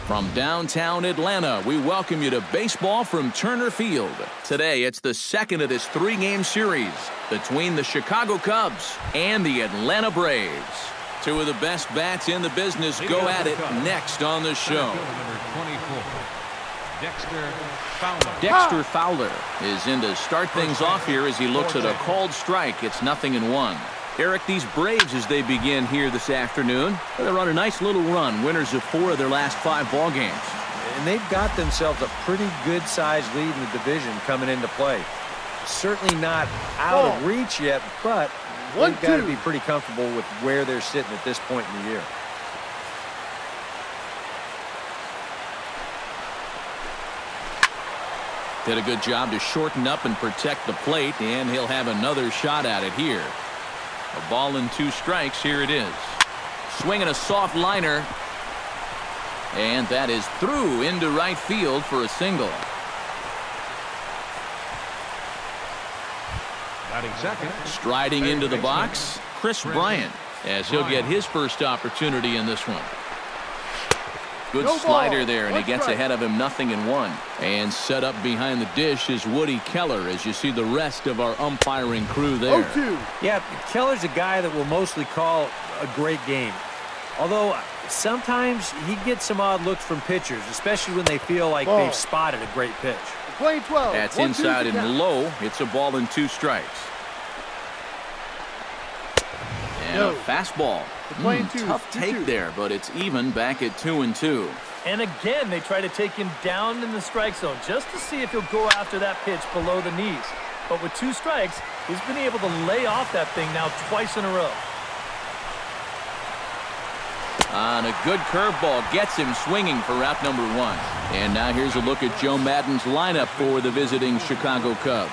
From downtown Atlanta, we welcome you to baseball from Turner Field. Today, it's the second of this three-game series between the Chicago Cubs and the Atlanta Braves. Two of the best bats in the business go at it next on the show. Dexter Fowler is in to start things off here as he looks at a called strike. It's 0-1. Eric, these Braves, as they begin here this afternoon, they're on a nice little run, winners of 4 of their last 5 ball games. And they've got themselves a pretty good-sized lead in the division coming into play. Certainly not out of reach yet, but they've got to be pretty comfortable with where they're sitting at this point in the year. Did a good job to shorten up and protect the plate, and he'll have another shot at it here. A ball and 2 strikes. Here it is. Swinging a soft liner. And that is through into right field for a single. Batting second. Striding into the box, Chris Bryant, as he'll get his first opportunity in this one. Good slider there, and he gets ahead of him 0-1. And set up behind the dish is Woody Keller as you see the rest of our umpiring crew there. Yeah, Keller's a guy that will mostly call a great game. Although sometimes he gets some odd looks from pitchers, especially when they feel like they've spotted a great pitch. Playing 12. That's inside and low. It's a ball and 2 strikes. And a fastball. Tough take there, but it's even back at 2-2. And again, they try to take him down in the strike zone just to see if he'll go after that pitch below the knees. But with 2 strikes, he's been able to lay off that thing now twice in a row. On a good curveball, gets him swinging for route number 1. And now here's a look at Joe Maddon's lineup for the visiting Chicago Cubs.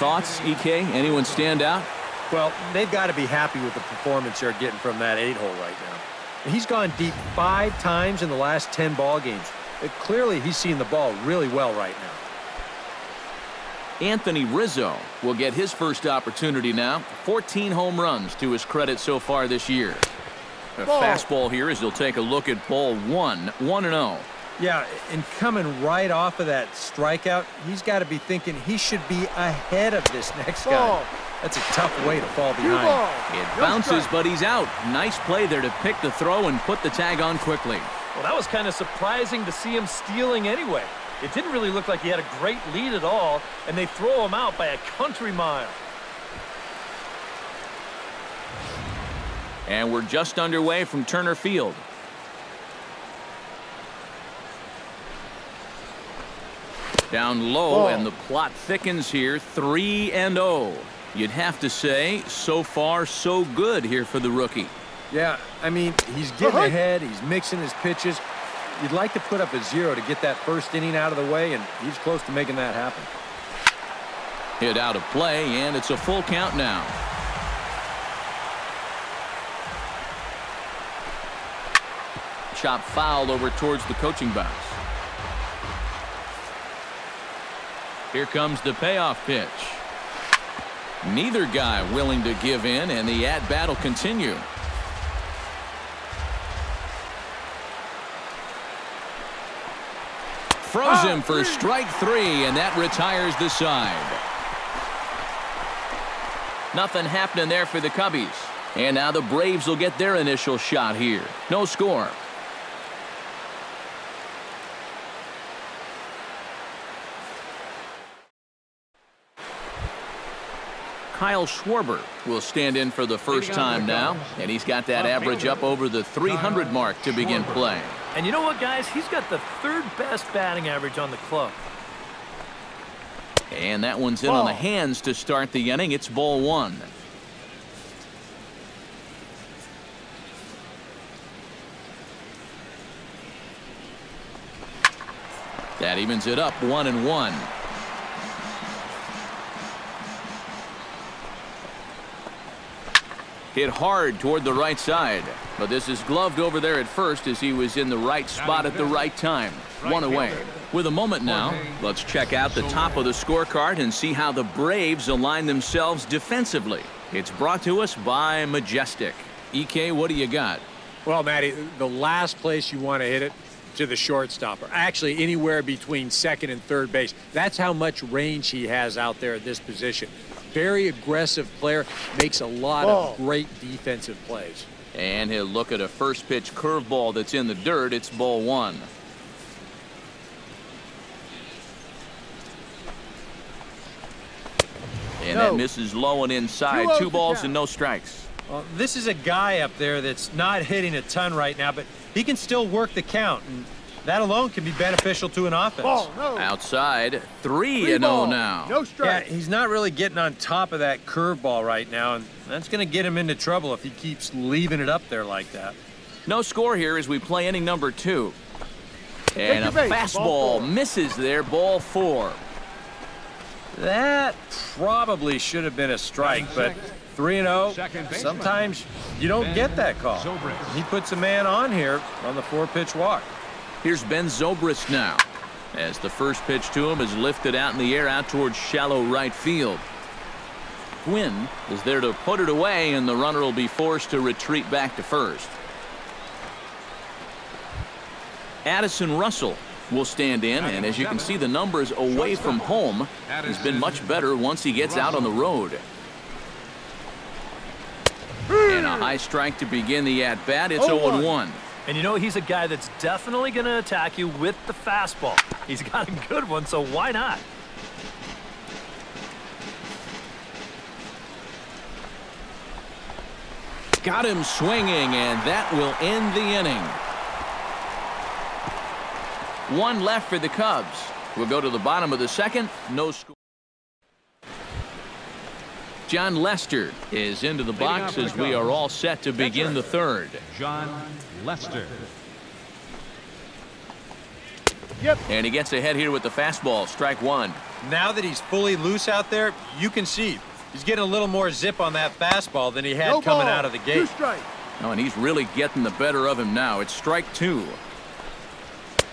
Thoughts, EK? Anyone stand out? Well, they've got to be happy with the performance they're getting from that 8-hole right now. He's gone deep 5 times in the last 10 ball games. Clearly, he's seeing the ball really well right now. Anthony Rizzo will get his first opportunity now. 14 home runs to his credit so far this year. A fastball here as he'll take a look at ball 1, 1-0. Yeah, and coming right off of that strikeout, he's got to be thinking he should be ahead of this next guy. That's a tough way to fall behind. It bounces, but he's out. Nice play there to pick the throw and put the tag on quickly. Well, that was kind of surprising to see him stealing anyway. It didn't really look like he had a great lead at all, and they throw him out by a country mile. And we're just underway from Turner Field. Down low, and the plot thickens here. 3-0. You'd have to say, so far, so good here for the rookie. Yeah, I mean, he's getting ahead. He's mixing his pitches. You'd like to put up a 0 to get that first inning out of the way, and he's close to making that happen. Hit out of play, and it's a full count now. Chop foul over towards the coaching box. Here comes the payoff pitch. Neither guy willing to give in, and the at-bat will continue. Froze him for strike 3, and that retires the side. Nothing happening there for the Cubbies. And now the Braves will get their initial shot here. No score. Kyle Schwarber will stand in for the first time now, and he's got that average up over the 300 mark to begin play. And you know what, guys? He's got the 3rd best batting average on the club. And that one's in on the hands to start the inning. It's ball 1. That evens it up 1-1. Hit hard toward the right side, but this is gloved over there at first as he was in the right spot at the right time. 1 away. With a moment now, let's check out the top of the scorecard and see how the Braves align themselves defensively. It's brought to us by Majestic. EK, what do you got? Well, Matty, the last place you want to hit it, to the shortstop, or actually anywhere between second and third base. That's how much range he has out there at this position. Very aggressive player, makes a lot of great defensive plays. And he'll look at a first pitch curveball that's in the dirt. It's ball one. And that misses low and inside. 2 balls and no strikes. Well, this is a guy up there that's not hitting a ton right now, but he can still work the count, and that alone can be beneficial to an offense. Outside, 3-0 now. No strike. Yeah, he's not really getting on top of that curveball right now, and that's going to get him into trouble if he keeps leaving it up there like that. No score here as we play inning number 2. And a fastball misses there, ball 4. That probably should have been a strike, but 3-0, sometimes you don't get that call. He puts a man on here on the 4-pitch walk. Here's Ben Zobrist now, as the first pitch to him is lifted out in the air out towards shallow right field. Gwynn is there to put it away, and the runner will be forced to retreat back to first. Addison Russell will stand in, and as you can see, the numbers away from home has been much better once he gets out on the road. And a high strike to begin the at-bat. It's 0-1. And you know, he's a guy that's definitely going to attack you with the fastball. He's got a good one, so why not? Got him swinging, and that will end the inning. 1 left for the Cubs. We'll go to the bottom of the second. No score. John Lester is into the box as we are all set to begin the third. John Lester. And he gets ahead here with the fastball. Strike 1. Now that he's fully loose out there, you can see he's getting a little more zip on that fastball than he had coming out of the gate. Oh, and he's really getting the better of him now. It's strike 2.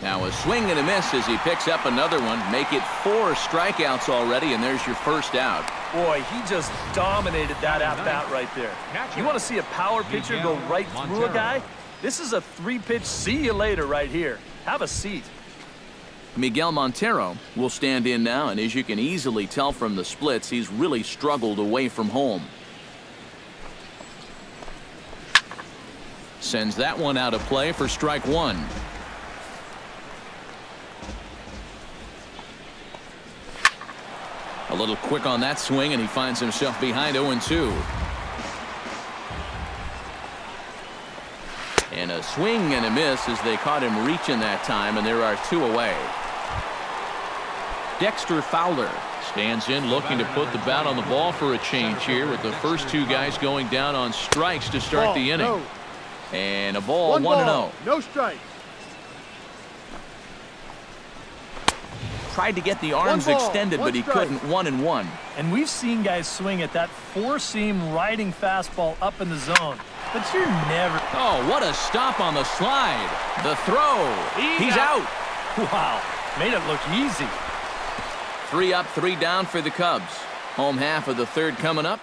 Now a swing and a miss as he picks up another one. Make it 4 strikeouts already, and there's your first out. Boy, he just dominated that at-bat right there. You want to see a power pitcher go right through a guy? This is a 3-pitch see you later right here. Have a seat. Miguel Montero will stand in now, and as you can easily tell from the splits, he's really struggled away from home. Sends that one out of play for strike 1. A little quick on that swing, and he finds himself behind 0-2. And a swing and a miss as they caught him reaching that time, and there are 2 away. Dexter Fowler stands in, looking to put the bat on the ball for a change here, with the first 2 guys going down on strikes to start the inning. And a ball, 1-0. No strike. Tried to get the arms extended, but he couldn't. 1-1. And we've seen guys swing at that 4-seam riding fastball up in the zone, but you're never. Oh, what a stop on the slide. The throw. He's out. Wow, made it look easy. 3 up, 3 down for the Cubs. Home half of the third coming up.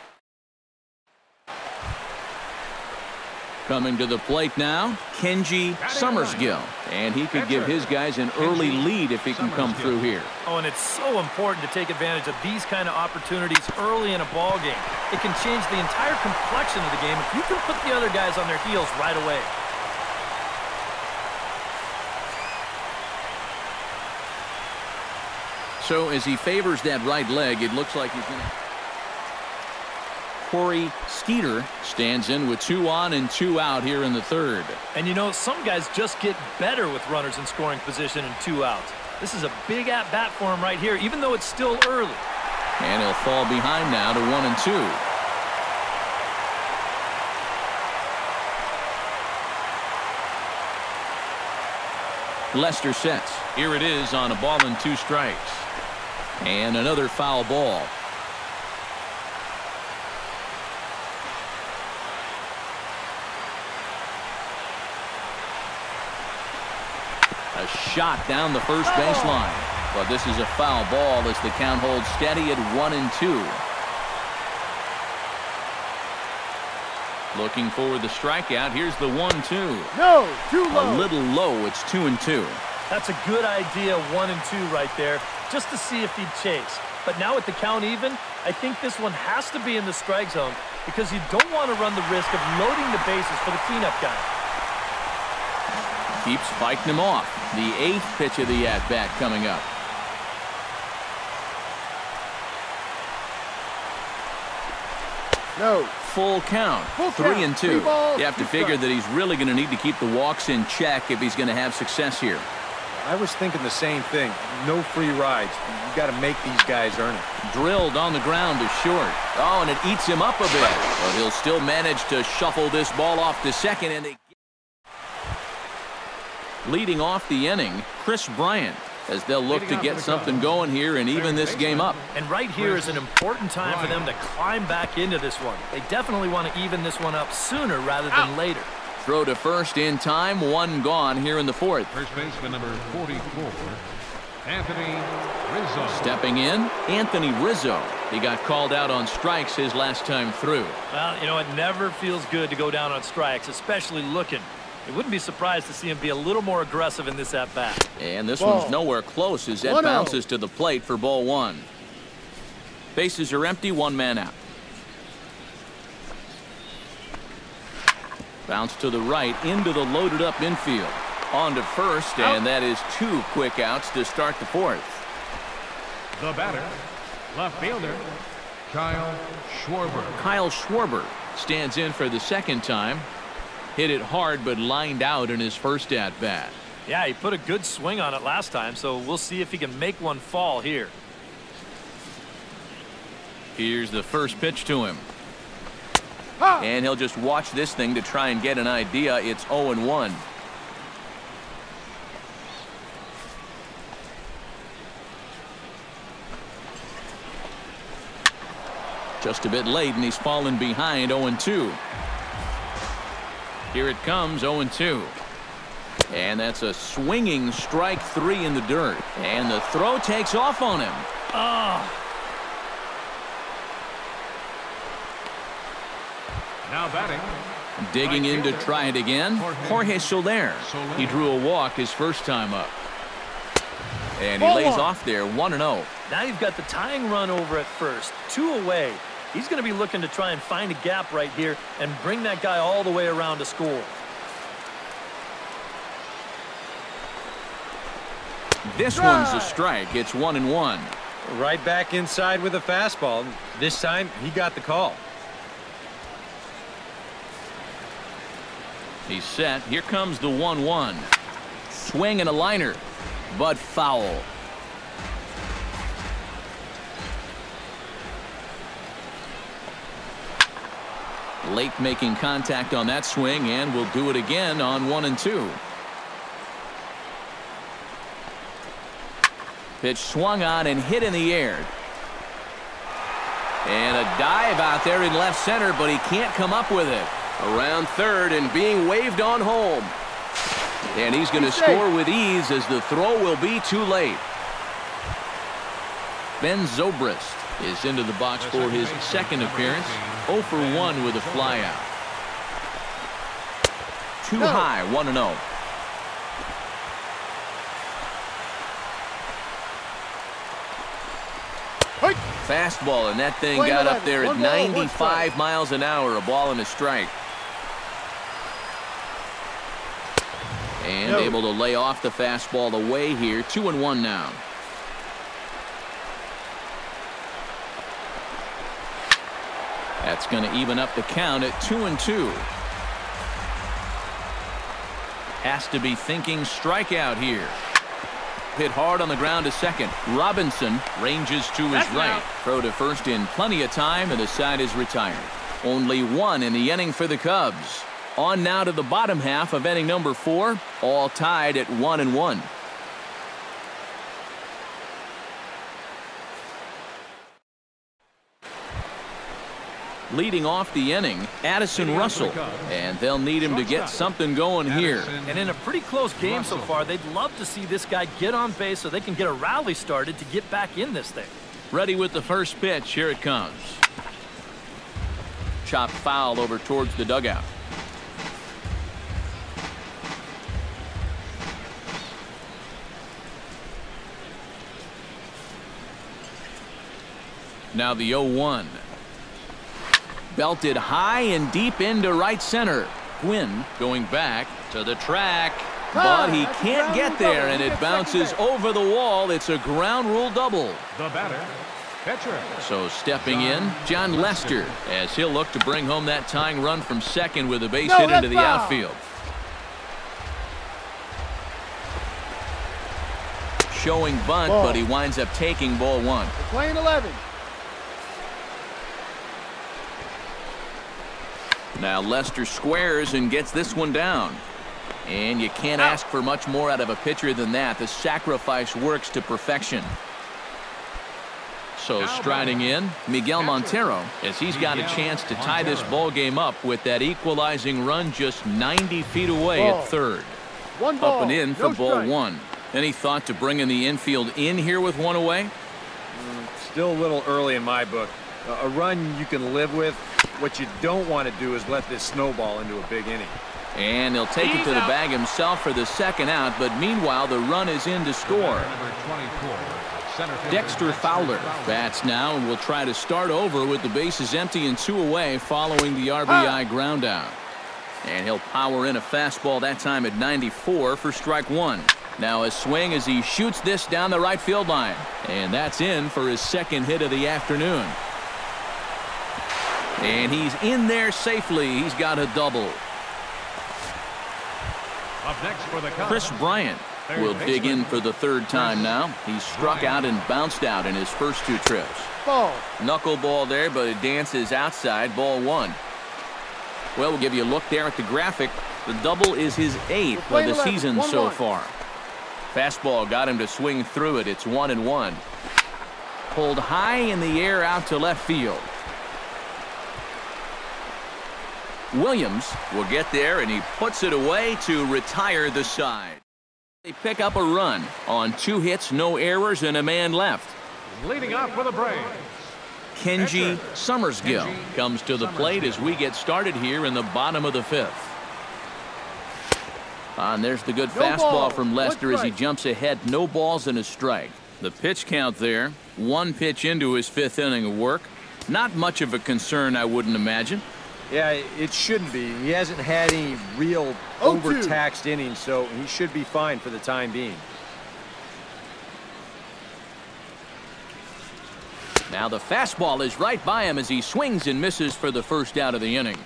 Coming to the plate now, Kenji Summersgill. And he could give his guys an early lead if he can come through here. Oh, and it's so important to take advantage of these kind of opportunities early in a ball game. It can change the entire complexion of the game if you can put the other guys on their heels right away. So as he favors that right leg, it looks like he's going to... Corey Skeeter stands in with 2 on and 2 out here in the third. And you know, some guys just get better with runners in scoring position and 2 outs. This is a big at-bat for him right here, even though it's still early. And he'll fall behind now to 1-2. Lester sets. Here it is on a ball and 2 strikes. And another foul ball. A shot down the first baseline. But this is a foul ball as the count holds steady at 1-2. Looking for the strikeout. Here's the 1-2. No, too low. A little low. It's 2-2. That's a good idea, 1-2 right there, just to see if he'd chase. But now with the count even, I think this one has to be in the strike zone because you don't want to run the risk of loading the bases for the cleanup guy. Keeps fighting him off. The 8th pitch of the at-bat coming up. No. Full count. Full 3-2. Three balls, You have to figure that he's really going to need to keep the walks in check if he's going to have success here. I was thinking the same thing. No free rides. You got to make these guys earn it. Drilled on the ground to short. Oh, and it eats him up a bit. But he'll still manage to shuffle this ball off to second. And leading off the inning, Chris Bryant, as they'll look to get something going here and even this game up. And right here is an important time for them to climb back into this one. They definitely want to even this one up sooner rather than later. Throw to first in time, 1 gone here in the 4th. First baseman number 44, Anthony Rizzo. Stepping in, Anthony Rizzo. He got called out on strikes his last time through. Well, you know, it never feels good to go down on strikes, especially looking. It wouldn't be surprised to see him be a little more aggressive in this at-bat. And this one's nowhere close as that bounces to the plate for ball 1. Bases are empty, 1 man out. Bounce to the right into the loaded up infield. On to first, and that is 2 quick outs to start the 4th. The batter, left fielder, Kyle Schwarber. Kyle Schwarber stands in for the 2nd time. Hit it hard but lined out in his first at-bat. Yeah, he put a good swing on it last time, so we'll see if he can make one fall here. Here's the first pitch to him. And he'll just watch this thing to try and get an idea. It's 0-1. Just a bit late, and he's fallen behind 0-2. Here it comes, 0-2. And that's a swinging strike 3 in the dirt. And the throw takes off on him. Oh. Now batting. Digging in to try it again, Jorge Soler. He drew a walk his first time up. And he lays off there, 1-0. Now you've got the tying run over at first, 2 away. He's going to be looking to try and find a gap right here and bring that guy all the way around to score. This one's a strike. It's 1-1. Right back inside with a fastball. This time, he got the call. He's set. Here comes the 1-1. Swing and a liner, but foul. Late making contact on that swing, and will do it again on 1-2. Pitch swung on and hit in the air. And a dive out there in left center, but he can't come up with it. Around third and being waved on home. And he's going to score with ease as the throw will be too late. Ben Zobrist is into the box for his 2nd appearance. 0 for 1 with a flyout. Too high, 1-0. Fastball, and that thing got up there at 95 miles an hour, a ball and a strike. And able to lay off the fastball away here. 2-1 now. That's going to even up the count at 2-2. Has to be thinking strikeout here. Hit hard on the ground to second. Robinson ranges to his right. Throw to first in plenty of time, and the side is retired. Only 1 in the inning for the Cubs. On now to the bottom half of inning number 4, all tied at 1-1. Leading off the inning, Addison Russell, and they'll need him to get something going here. And in a pretty close game so far, they'd love to see this guy get on base so they can get a rally started to get back in this thing. Ready with the first pitch. Here it comes. chopped foul over towards the dugout. Now the 0-1. Belted high and deep into right center. Gwynn going back to the track, but he can't get there, and it bounces over the wall. It's a ground rule double. The batter, pitcher. So stepping in, John Lester, as he'll look to bring home that tying run from second with a base hit into the outfield. Showing bunt, but he winds up taking ball 1. We're playing 11. Now Lester squares and gets this one down. And you can't ask for much more out of a pitcher than that. The sacrifice works to perfection. So striding in, Miguel Montero, as he's got a chance to tie this ball game up with that equalizing run just 90 feet away at third. Up and in for ball 1. Any thought to bringing the infield in here with one away? Still a little early in my book. A run you can live with. What you don't want to do is let this snowball into a big inning. And he'll take it to the bag himself for the second out, but meanwhile the run is in to score. Dexter Fowler bats now and will try to start over with the bases empty and 2 away following the RBI ground out. And he'll power in a fastball that time at 94 for strike 1. Now a swing as he shoots this down the right field line. And that's in for his second hit of the afternoon. And he's in there safely. He's got a double. Up next for the Chris Bryant will dig in for the 3rd time now. He's struck out and bounced out in his first 2 trips. Knuckleball there, but it dances outside. Ball 1. Well, we'll give you a look there at the graphic. The double is his 8th of the season so far. Fastball got him to swing through it. It's 1-1. Pulled high in the air out to left field. Williams will get there, and he puts it away to retire the side. They pick up a run on 2 hits, no errors, and a man left. Leading off for the Braves, Kenji Summersgill comes to the plate as we get started here in the bottom of the 5th. And there's the good fastball from Lester as he jumps ahead. No balls and a strike. The pitch count there, 1 pitch into his 5th inning of work. Not much of a concern, I wouldn't imagine. Yeah, it shouldn't be. He hasn't had any real overtaxed innings, so he should be fine for the time being. Now the fastball is right by him as he swings and misses for the 1st out of the inning.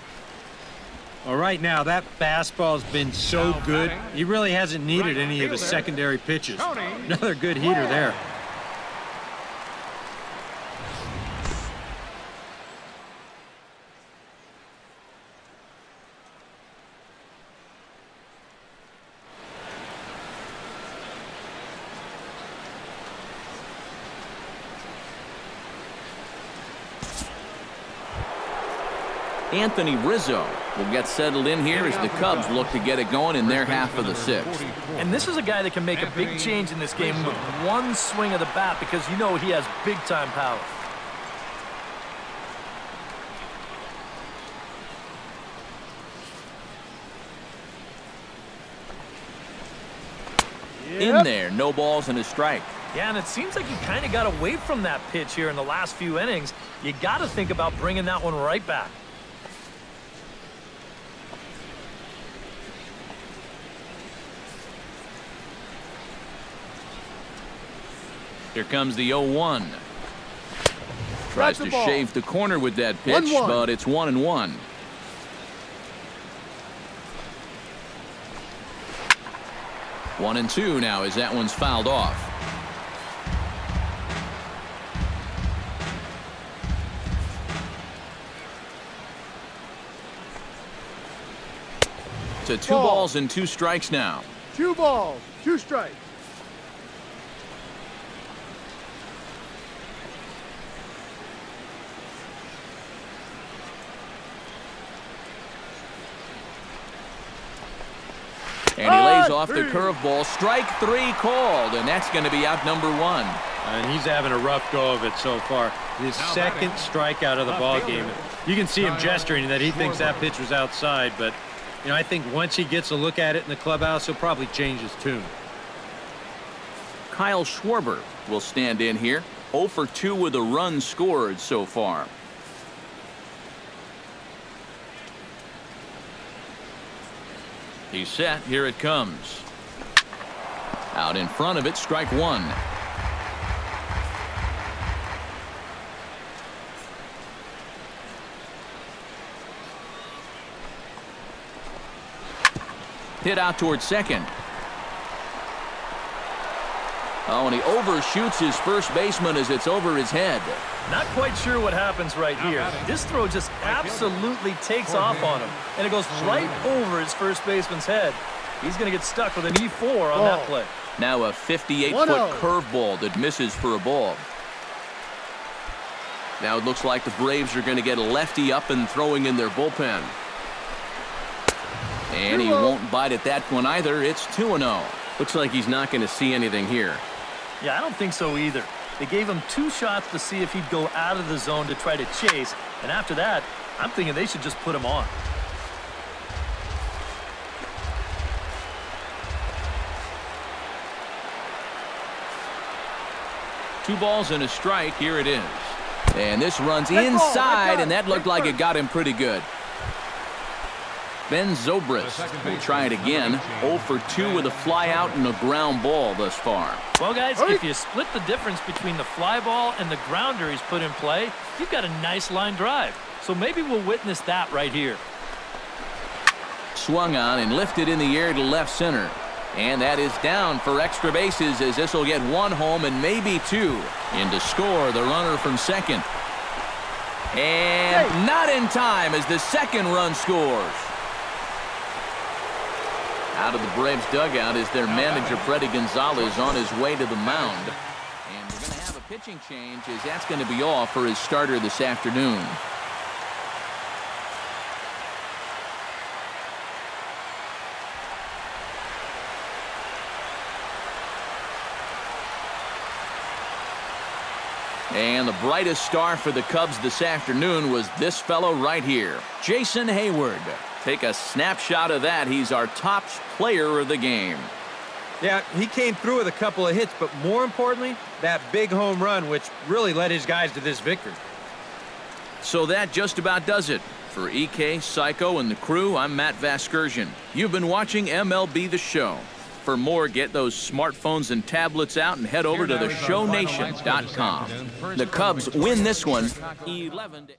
All right, now that fastball's been so good, he really hasn't needed any of his secondary pitches. Another good heater there. Anthony Rizzo will get settled in here as the Cubs look to get it going in their half of the 6th. And this is a guy that can make a big change in this game with 1 swing of the bat, because you know he has big-time power. In there, no balls and a strike. Yeah, and it seems like you kind of got away from that pitch here in the last few innings. You got to think about bringing that one right back. Here comes the 0-1. Tries to shave the corner with that pitch, but it's 1-1. One and 2 now as that one's fouled off. To 2 balls and 2 strikes now. 2 balls, 2 strikes. And he lays off the curveball. Strike 3 called, and that's going to be out number 1. And he's having a rough go of it so far. His second strikeout of the ball game. You can see him gesturing that he thinks that pitch was outside, but you know, I think once he gets a look at it in the clubhouse, he'll probably change his tune. Kyle Schwarber will stand in here. 0 for 2 with a run scored so far. He's set. Here it comes. Out in front of it, strike one. Hit out towards second. Oh, and he overshoots his first baseman as it's over his head. Not quite sure what happens right here. This throw just absolutely takes off on him, and it goes right over his first baseman's head. He's going to get stuck with an E4 on that play. Now a 58-foot curveball that misses for a ball. Now it looks like the Braves are going to get a lefty up and throwing in their bullpen. And he won't bite at that one either. It's 2-0. Looks like he's not going to see anything here. Yeah, I don't think so either. They gave him 2 shots to see if he'd go out of the zone to try to chase. And after that, I'm thinking they should just put him on. Two balls and a strike. Here it is. And this runs inside, and that looked like it got him pretty good. Ben Zobrist will try it again. 0 for 2 with a fly out and a ground ball thus far. Well, guys, if you split the difference between the fly ball and the grounder he's put in play, you've got a nice line drive. So maybe we'll witness that right here. Swung on and lifted in the air to left center. And that is down for extra bases as this will get 1 home and maybe 2. In to score the runner from second. And not in time as the second run scores. Out of the Braves dugout is their manager, Freddie Gonzalez, on his way to the mound. And we're going to have a pitching change as that's going to be off for his starter this afternoon. And the brightest star for the Cubs this afternoon was this fellow right here, Jason Hayward. Take a snapshot of that. He's our top player of the game. Yeah, he came through with a couple of hits, but more importantly, that big home run, which really led his guys to this victory. So that just about does it. For EK, Psycho, and the crew, I'm Matt Vasgersian. You've been watching MLB The Show. For more, get those smartphones and tablets out and head over to theshownation.com. The Cubs win this one 11-8.